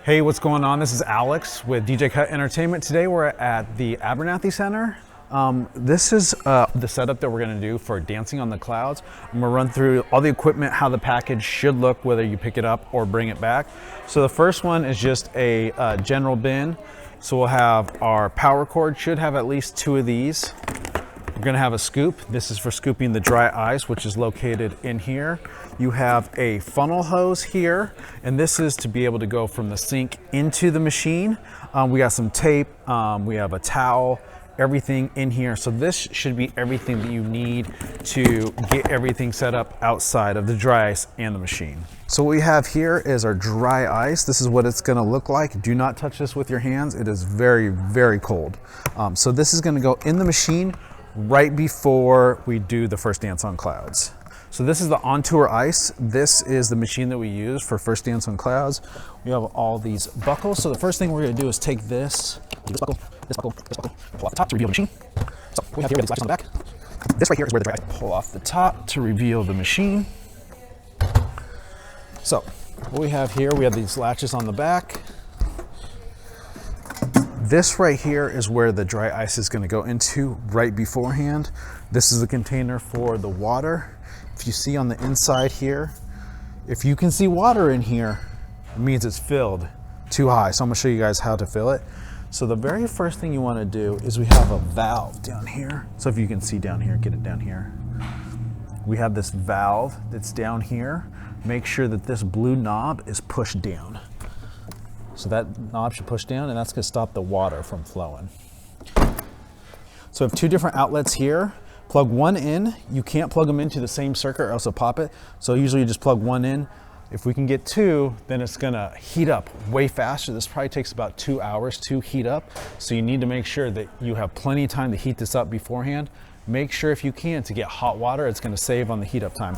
Hey, what's going on? This is Alex with DJ Cut Entertainment. Today we're at the Abernathy Center. This is the setup that we're gonna do for Dancing on the Clouds. I'm gonna run through all the equipment, how the package should look, whether you pick it up or bring it back. So the first one is just a general bin. So we'll have our power cord, should have at least 2 of these. We're gonna have a scoop. This is for scooping the dry ice, which is located in here. You have a funnel hose here, and this is to be able to go from the sink into the machine. We got some tape, we have a towel, everything in here. So this should be everything that you need to get everything set up outside of the dry ice and the machine. So what we have here is our dry ice. This is what it's gonna look like. Do not touch this with your hands. It is very, very cold. So this is gonna go in the machine right before we do the first Dance on Clouds. So this is the Entour ice. This is the machine that we use for first Dance on Clouds. We have all these buckles. So the first thing we're gonna do is take this buckle, pull off the top to reveal the machine. So we have here these latches on the back. This right here is where the dry ice, pull off the top to reveal the machine. So what we have here, we have these latches on the back. This right here is where the dry ice is gonna go into right beforehand. This is the container for the water. If you see on the inside here, if you can see water in here, it means it's filled too high. So I'm gonna show you guys how to fill it. So the very first thing you wanna do is we have a valve down here. So if you can see down here, get it down here. We have this valve that's down here. Make sure that this blue knob is pushed down. So that knob should push down, and that's gonna stop the water from flowing. So we have 2 different outlets here. Plug one in. You can't plug them into the same circuit or else it'll pop it. So usually you just plug one in. If we can get 2, then it's gonna heat up way faster. This probably takes about 2 hours to heat up. So you need to make sure that you have plenty of time to heat this up beforehand. Make sure if you can to get hot water, it's gonna save on the heat up time.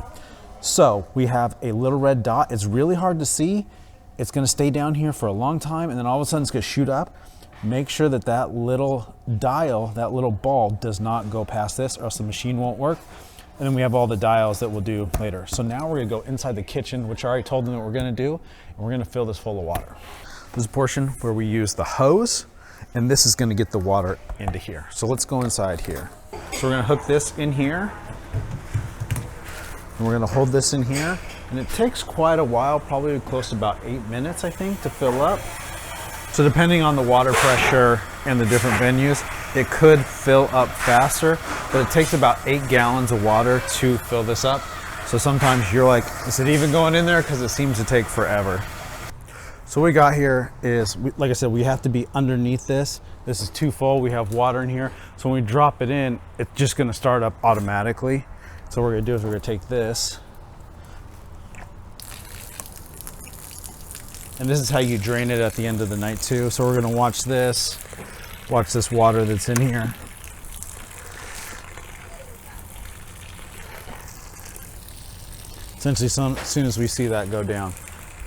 So we have a little red dot. It's really hard to see. It's gonna stay down here for a long time, and then all of a sudden it's gonna shoot up. Make sure that that little dial, that little ball does not go past this or else the machine won't work. And then we have all the dials that we'll do later. So now we're gonna go inside the kitchen, which I already told them that we're gonna do, and we're gonna fill this full of water. This is a portion where we use the hose, and this is gonna get the water into here. So let's go inside here. So we're gonna hook this in here, and we're gonna hold this in here. And it takes quite a while, probably close to about 8 minutes, I think, to fill up. So depending on the water pressure and the different venues, it could fill up faster, but it takes about 8 gallons of water to fill this up. So sometimes you're like, is it even going in there? Because it seems to take forever. So what we got here is, like I said, we have to be underneath this. This is too full, we have water in here. So when we drop it in, it's just gonna start up automatically. So what we're gonna do is we're gonna take this, and this is how you drain it at the end of the night too. So we're gonna watch this water that's in here. Essentially, as soon as we see that go down.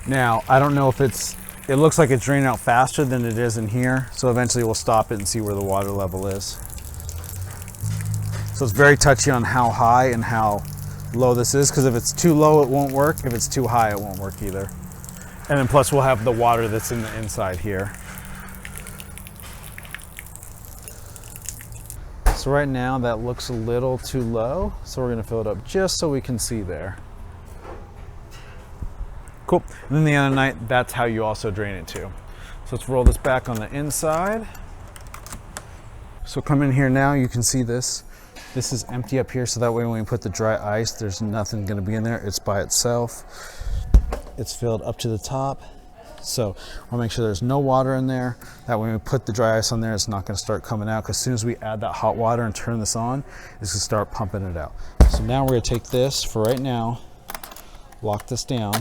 Now, I don't know if it looks like it's draining out faster than it is in here. So eventually we'll stop it and see where the water level is. So it's very touchy on how high and how low this is, because if it's too low, it won't work. If it's too high, it won't work either. And then plus we'll have the water that's in the inside here. So right now that looks a little too low. So we're gonna fill it up just so we can see there. Cool. And then the other night, that's how you also drain it too. So let's roll this back on the inside. So come in here now, you can see this. This is empty up here, so that way when we put the dry ice, there's nothing gonna be in there. It's by itself. It's filled up to the top. So we'll make sure there's no water in there. That way when we put the dry ice on there, it's not gonna start coming out, because as soon as we add that hot water and turn this on, it's gonna start pumping it out. So now we're gonna take this for right now, lock this down,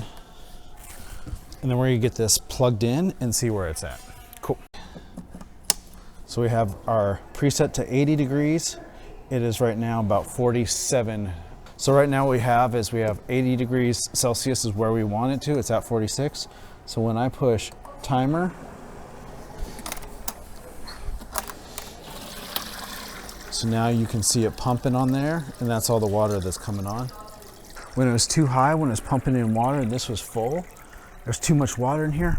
and then we're gonna get this plugged in and see where it's at. Cool. So we have our preset to 80 degrees. It is right now about 47. So right now what we have is we have 80 degrees Celsius is where we want it to. It's at 46. So when I push timer, so now you can see it pumping on there, and that's all the water that's coming on. When it was too high, when it was pumping in water and this was full, there's too much water in here,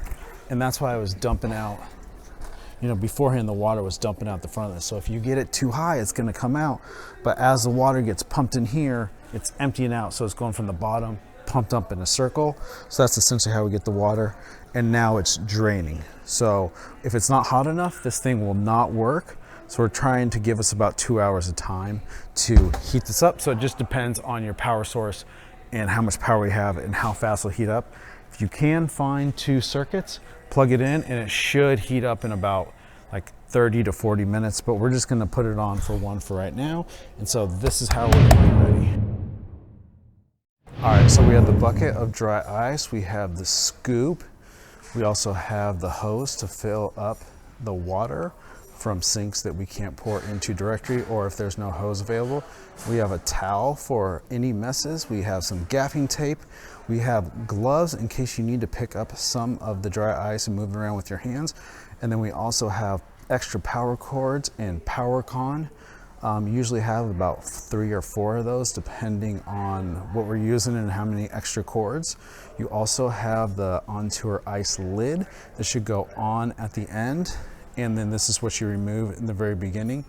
And that's why I was dumping out, you know, beforehand the water was dumping out the front of this. So if you get it too high, it's gonna come out. But as the water gets pumped in here, it's emptying out. So it's going from the bottom, pumped up in a circle. So that's essentially how we get the water. And now it's draining. So if it's not hot enough, this thing will not work. So we're trying to give us about 2 hours of time to heat this up. So it just depends on your power source and how much power we have and how fast it'll heat up. If you can find 2 circuits, plug it in and it should heat up in about like 30 to 40 minutes, but we're just gonna put it on for one for right now. And so this is how we're gonna be ready. All right, so we have the bucket of dry ice. We have the scoop. We also have the hose to fill up the water from sinks that we can't pour into directly, or if there's no hose available. We have a towel for any messes. We have some gaffing tape. We have gloves in case you need to pick up some of the dry ice and move it around with your hands. And then we also have extra power cords and power con. Usually have about 3 or 4 of those depending on what we're using and how many extra cords. You also have the Entour ice lid that should go on at the end. And then this is what you remove in the very beginning.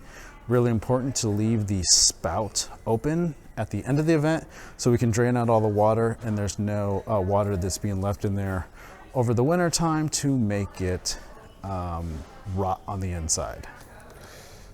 Really important to leave the spout open at the end of the event so we can drain out all the water and there's no water that's being left in there over the winter time to make it rot on the inside.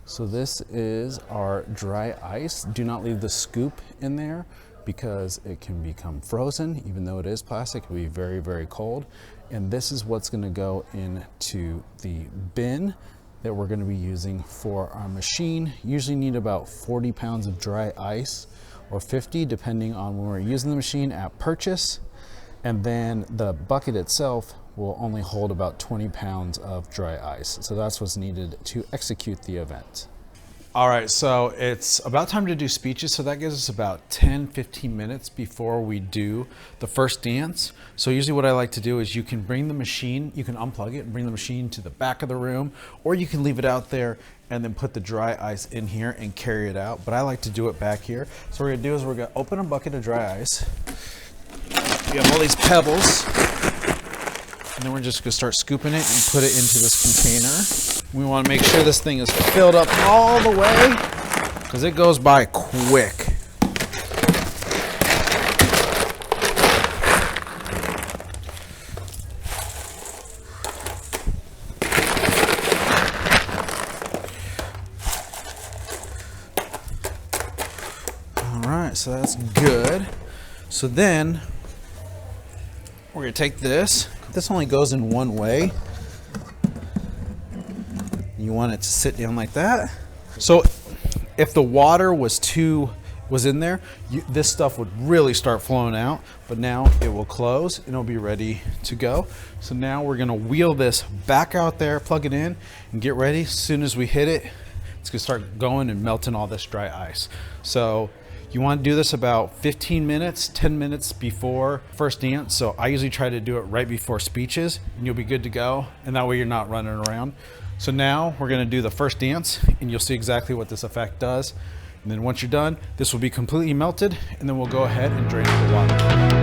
So this is our dry ice. Do not leave the scoop in there because it can become frozen. Even though it is plastic, it will be very, very cold. And this is what's gonna go into the bin that we're gonna be using for our machine. Usually need about 40 pounds of dry ice or 50 depending on when we're using the machine at purchase. And then the bucket itself will only hold about 20 pounds of dry ice. So that's what's needed to execute the event. All right, so it's about time to do speeches. So that gives us about 10-15 minutes before we do the first dance. So usually what I like to do is you can bring the machine, you can unplug it and bring the machine to the back of the room, or you can leave it out there and then put the dry ice in here and carry it out. But I like to do it back here. So what we're gonna do is we're gonna open a bucket of dry ice. We have all these pebbles. And then we're just gonna start scooping it and put it into this container. We wanna make sure this thing is filled up all the way because it goes by quick. All right, so that's good. So then we're gonna take this. This only goes in one way. You want it to sit down like that. So if the water was in there, this stuff would really start flowing out, but now it will close and it'll be ready to go. So now we're gonna wheel this back out there, plug it in and get ready. As soon as we hit it, it's gonna start going and melting all this dry ice. So you want to do this about 15 minutes, 10 minutes before first dance. So I usually try to do it right before speeches and you'll be good to go. And that way you're not running around. So now we're going to do the first dance and you'll see exactly what this effect does. And then once you're done, this will be completely melted and then we'll go ahead and drain the water.